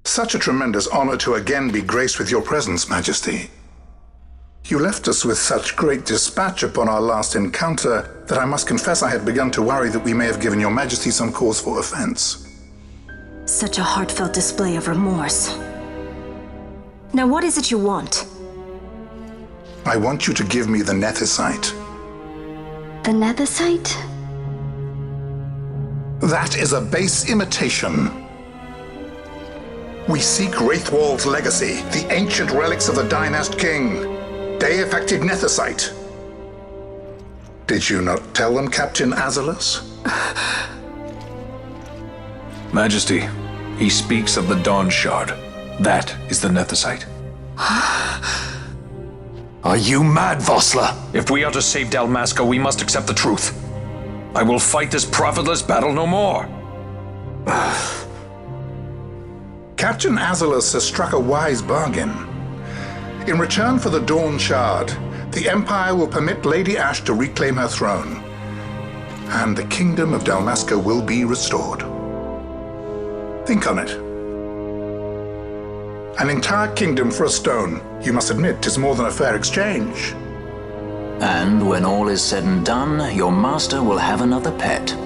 Such a tremendous honor to again be graced with your presence, Majesty. You left us with such great dispatch upon our last encounter that I must confess I had begun to worry that we may have given your Majesty some cause for offense. Such a heartfelt display of remorse. Now what is it you want? I want you to give me the Neticite. The Neticite? That is a base imitation. We seek Wraithwald's legacy, the ancient relics of the Dynast King. Day-affected Neticite. Did you not tell them, Captain Azalus? Majesty, he speaks of the Dawn Shard. That is the Neticite. Are you mad, Vossler? If we are to save Dalmasca, we must accept the truth. I will fight this profitless battle no more. Captain Azalus has struck a wise bargain. In return for the Dawn Shard, the Empire will permit Lady Ashe to reclaim her throne, and the Kingdom of Dalmasca will be restored. Think on it. An entire kingdom for a stone, you must admit, is more than a fair exchange. And when all is said and done, your master will have another pet.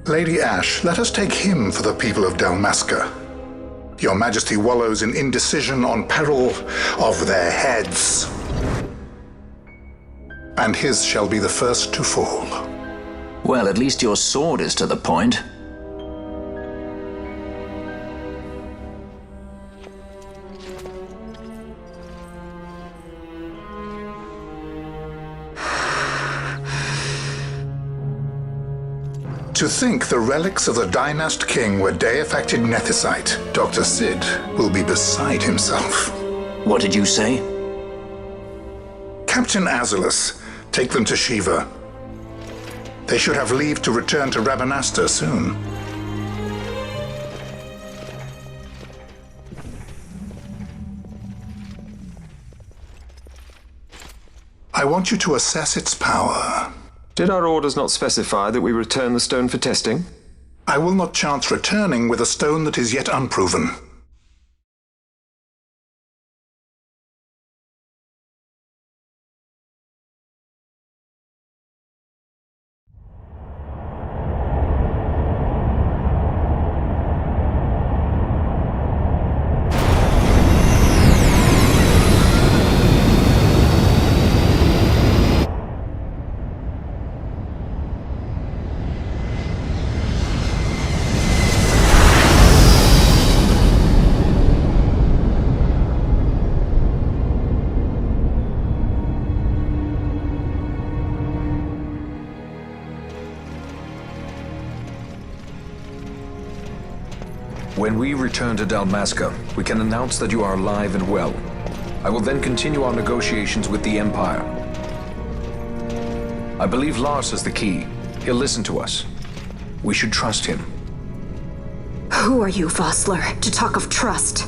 Lady Ashe, let us take him for the people of Dalmasca. Your Majesty wallows in indecision on peril of their heads. And his shall be the first to fall. Well, at least your sword is to the point. To think the relics of the Dynast King were day-affected Neticite, Dr. Sid will be beside himself. What did you say? Captain Azalus, take them to Shiva. They should have leave to return to Rabanastre soon. I want you to assess its power. Did our orders not specify that we return the stone for testing? I will not chance returning with a stone that is yet unproven. When we return to Dalmasca, we can announce that you are alive and well. I will then continue our negotiations with the Empire. I believe Lars has the key. He'll listen to us. We should trust him. Who are you, Vossler, to talk of trust?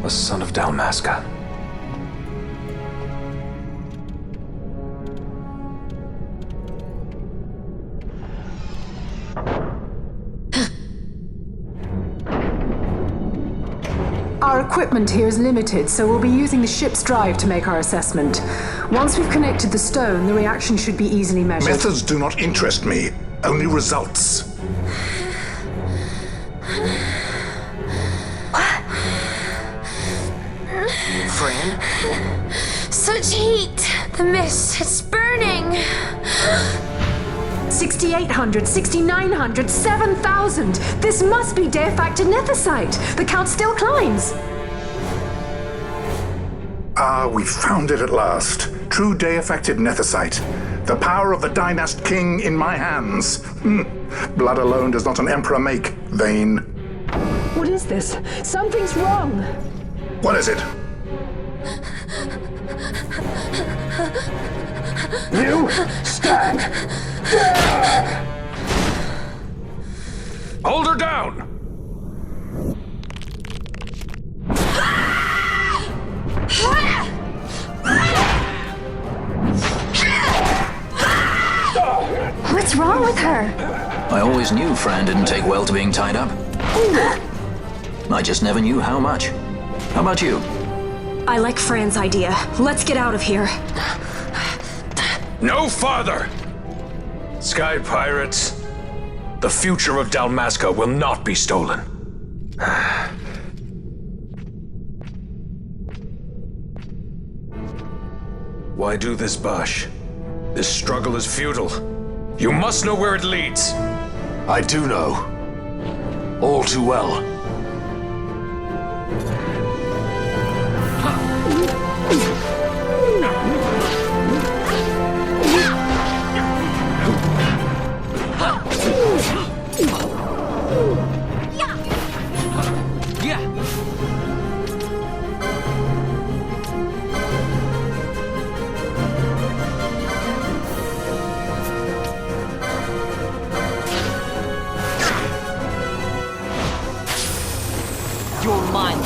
A son of Dalmasca. Our equipment here is limited, so we'll be using the ship's drive to make our assessment. Once we've connected the stone, the reaction should be easily measured. Methods do not interest me, only results. Friend? Such heat! The mist, it's burning! 6,800, 6,900, 7,000! This must be day-affected Neticite! The count still climbs! Ah, we found it at last. True day-affected Neticite. The power of the Dynast King in my hands. Blood alone does not an emperor make, vain. What is this? Something's wrong! What is it? You stand there! Hold her down! What's wrong with her? I always knew Fran didn't take well to being tied up. I just never knew how much. How about you? I like Fran's idea. Let's get out of here. No farther! Sky Pirates, the future of Dalmasca will not be stolen. Why do this, Bosch? This struggle is futile. You must know where it leads. I do know. All too well. Your mind.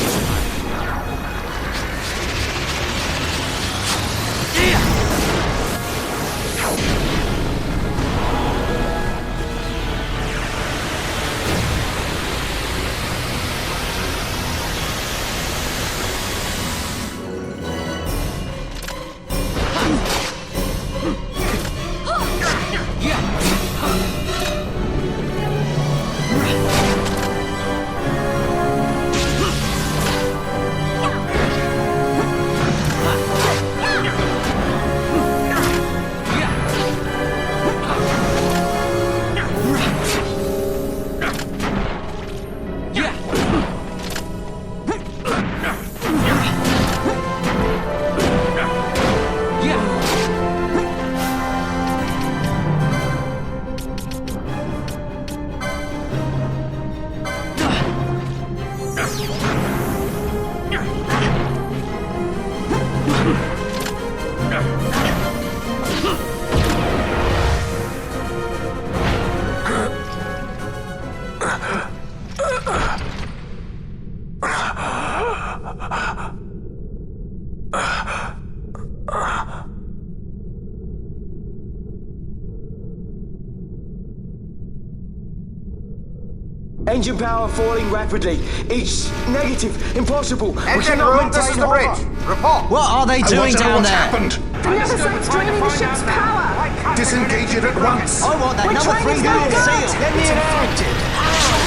Engine power falling rapidly. It's negative. Impossible. Engine room, this is the bridge. Report. What are they doing down there? Happened? The Neticita's draining the ship's power! Disengage it at once. I want that We're number trying 3 to unit go seal. down. Get me an infected.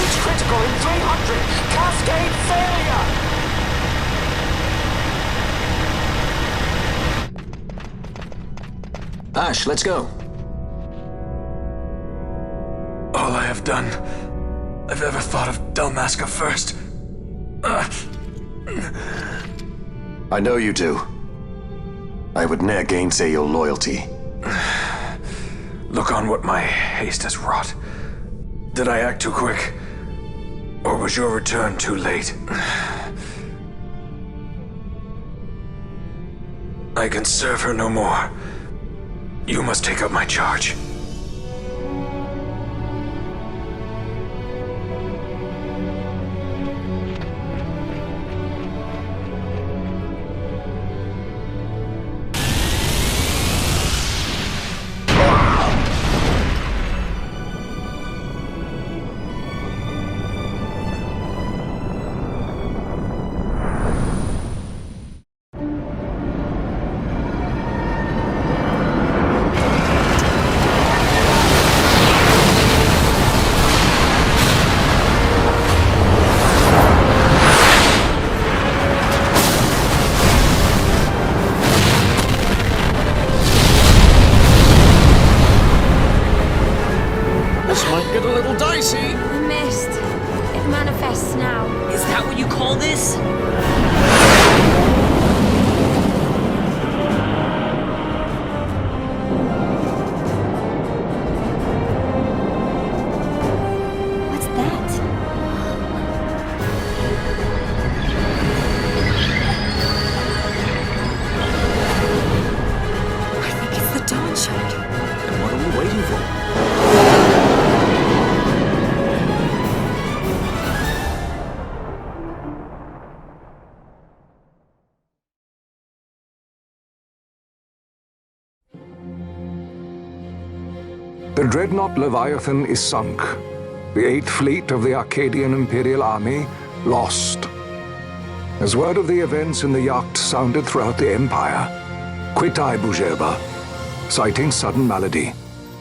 It's critical in 300. Cascade failure. Ash, let's go. All I have done, I've ever thought of Dalmasca first. I know you do. I would ne'er gainsay your loyalty. Look on what my haste has wrought. Did I act too quick? Or was your return too late? I can serve her no more. You must take up my charge. The mist. It manifests now. Is that what you call this? What's that? I think it's the dawn shard. And what are we waiting for? The dreadnought Leviathan is sunk. The 8th Fleet of the Arcadian Imperial Army lost. As word of the events in the yacht sounded throughout the Empire, quit I Bujeba, citing sudden malady.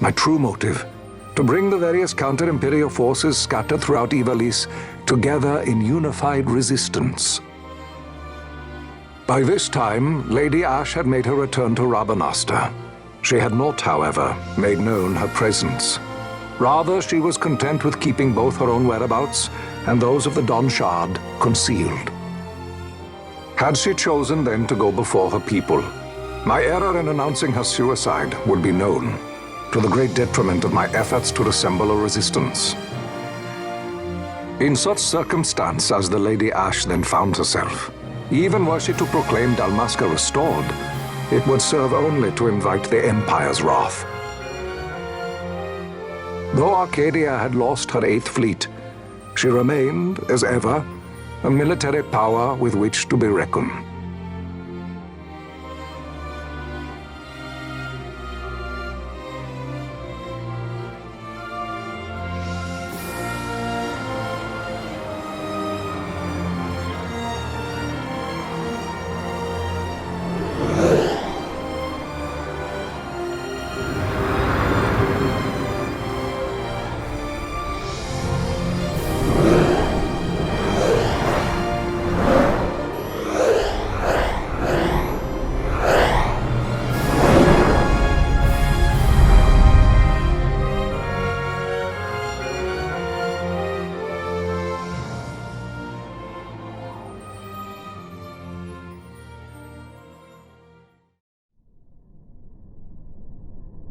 My true motive, to bring the various counter-imperial forces scattered throughout Ivalice together in unified resistance. By this time, Lady Ashe had made her return to Rabanasta. She had not, however, made known her presence. Rather, she was content with keeping both her own whereabouts and those of the Don Shard concealed. Had she chosen then to go before her people, my error in announcing her suicide would be known, to the great detriment of my efforts to assemble a resistance. In such circumstance as the Lady Ashe then found herself, even were she to proclaim Dalmasca restored, it would serve only to invite the Empire's wrath. Though Arcadia had lost her 8th Fleet, she remained, as ever, a military power with which to be reckoned.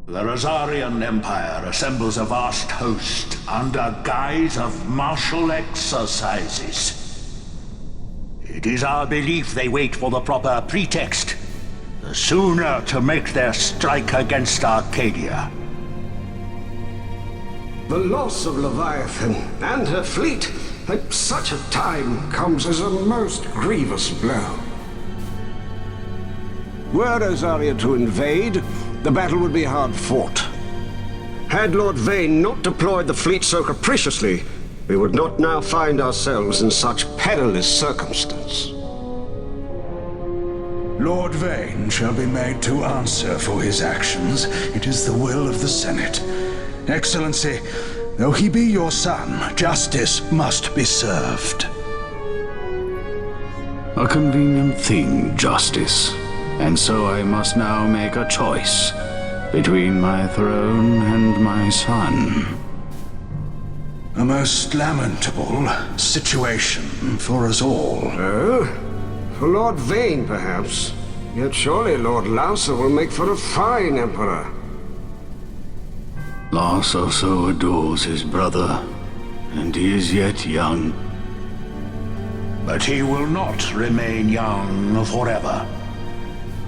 The Rozarian Empire assembles a vast host under guise of martial exercises. It is our belief they wait for the proper pretext, the sooner to make their strike against Arcadia. The loss of Leviathan and her fleet at such a time comes as a most grievous blow. Were Rozaria to invade, the battle would be hard fought. Had Lord Vane not deployed the fleet so capriciously, we would not now find ourselves in such perilous circumstance. Lord Vane shall be made to answer for his actions. It is the will of the Senate. Excellency, though he be your son, justice must be served. A convenient thing, justice. And so I must now make a choice between my throne and my son. A most lamentable situation for us all. Oh? For Lord Vane, perhaps. Yet surely Lord Lauser will make for a fine emperor. Lauser so adores his brother, and he is yet young. But he will not remain young forever.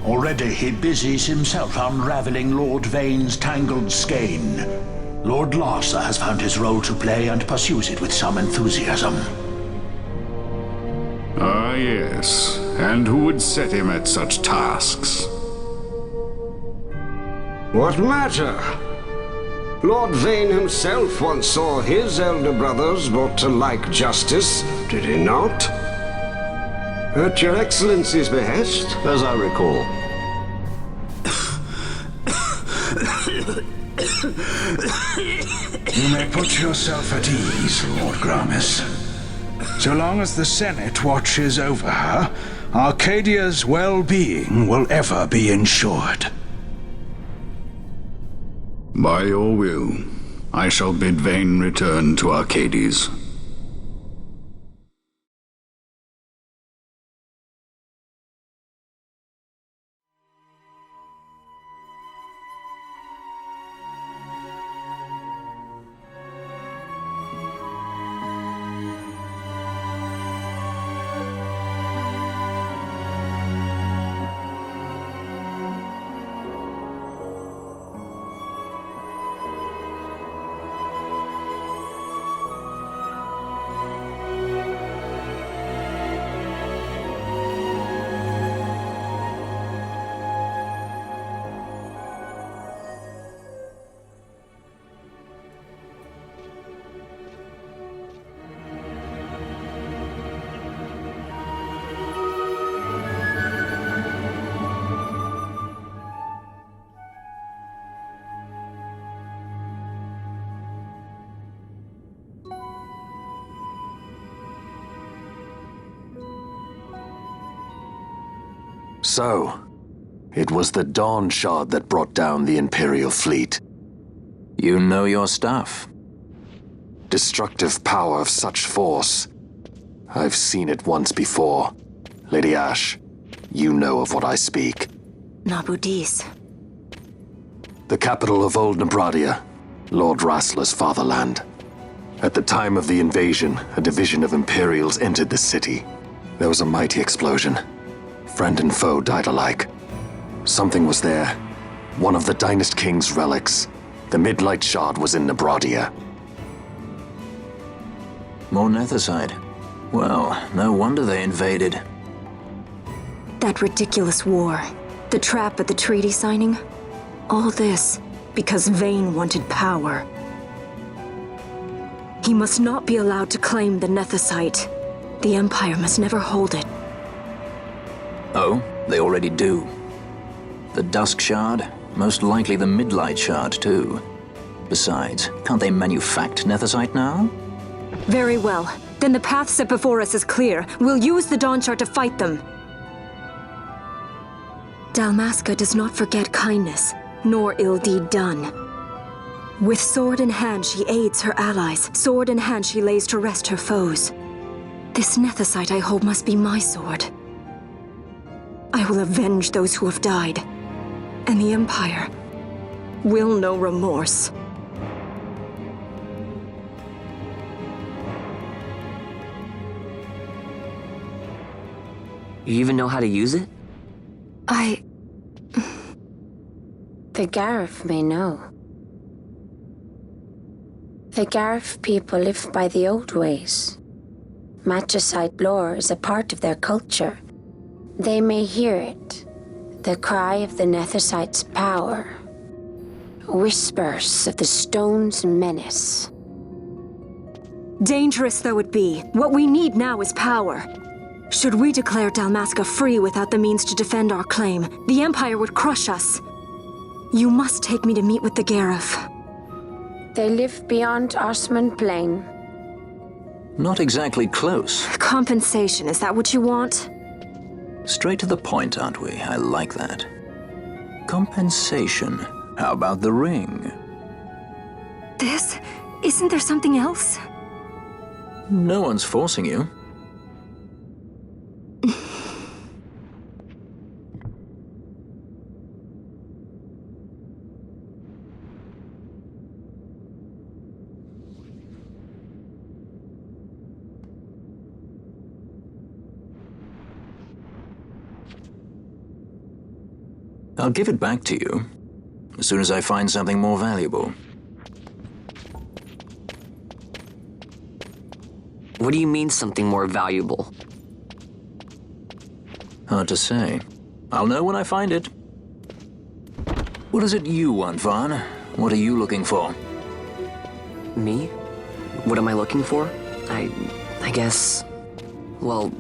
Already he busies himself unraveling Lord Vane's tangled skein. Lord Lauser has found his role to play and pursues it with some enthusiasm. Ah, yes. And who would set him at such tasks? What matter? Lord Vane himself once saw his elder brothers brought to like justice, did he not? At your Excellency's behest, as I recall. You may put yourself at ease, Lord Gramis. So long as the Senate watches over her, Arcadia's well-being will ever be ensured. By your will, I shall bid Vane return to Arcades. So, it was the Dawn Shard that brought down the Imperial fleet. You know your stuff. Destructive power of such force. I've seen it once before. Lady Ashe, you know of what I speak. Nabudis. The capital of Old Nebradia, Lord Rassler's fatherland. At the time of the invasion, a division of Imperials entered the city. There was a mighty explosion. Friend and foe died alike. Something was there. One of the Dynast King's relics. The Midlight Shard was in Nebradia. More Neticite. Well, no wonder they invaded. That ridiculous war. The trap at the treaty signing. All this because Vayne wanted power. He must not be allowed to claim the Neticite. The Empire must never hold it. Oh, they already do. The Dusk Shard, most likely the Midlight Shard too. Besides, can't they manufacture Neticite now? Very well. Then the path set before us is clear. We'll use the Dawn Shard to fight them. Dalmasca does not forget kindness, nor ill deed done. With sword in hand, she aids her allies. Sword in hand, she lays to rest her foes. This Neticite I hold must be my sword. I will avenge those who have died, and the Empire will know remorse. You even know how to use it? The Garif may know. The Garif people live by the old ways. Magicite lore is a part of their culture. They may hear it, the cry of the Neticite's power. Whispers of the stone's menace. Dangerous though it be, what we need now is power. Should we declare Dalmasca free without the means to defend our claim, the Empire would crush us. You must take me to meet with the Garif. They live beyond Osman Plain. Not exactly close. Compensation, is that what you want? Straight to the point, aren't we? I like that. Compensation. How about the ring? This? Isn't there something else? No one's forcing you. I'll give it back to you as soon as I find something more valuable. What do you mean something more valuable? Hard to say. I'll know when I find it. What is it you want, Vaughn? What are you looking for? Me? What am I looking for? I guess... Well,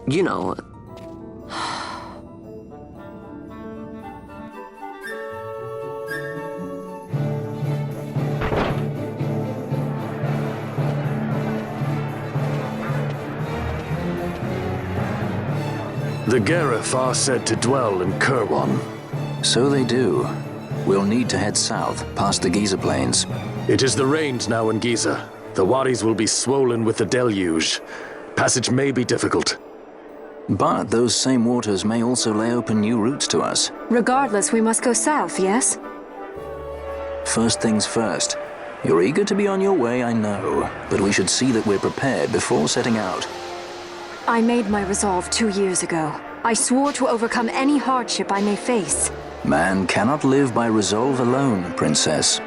you know... The Garif are said to dwell in Kirwan. So they do. We'll need to head south, past the Giza Plains. It is the rains now in Giza. The wadis will be swollen with the deluge. Passage may be difficult. But those same waters may also lay open new routes to us. Regardless, we must go south, yes? First things first. You're eager to be on your way, I know. But we should see that we're prepared before setting out. I made my resolve 2 years ago. I swore to overcome any hardship I may face. Man cannot live by resolve alone, Princess.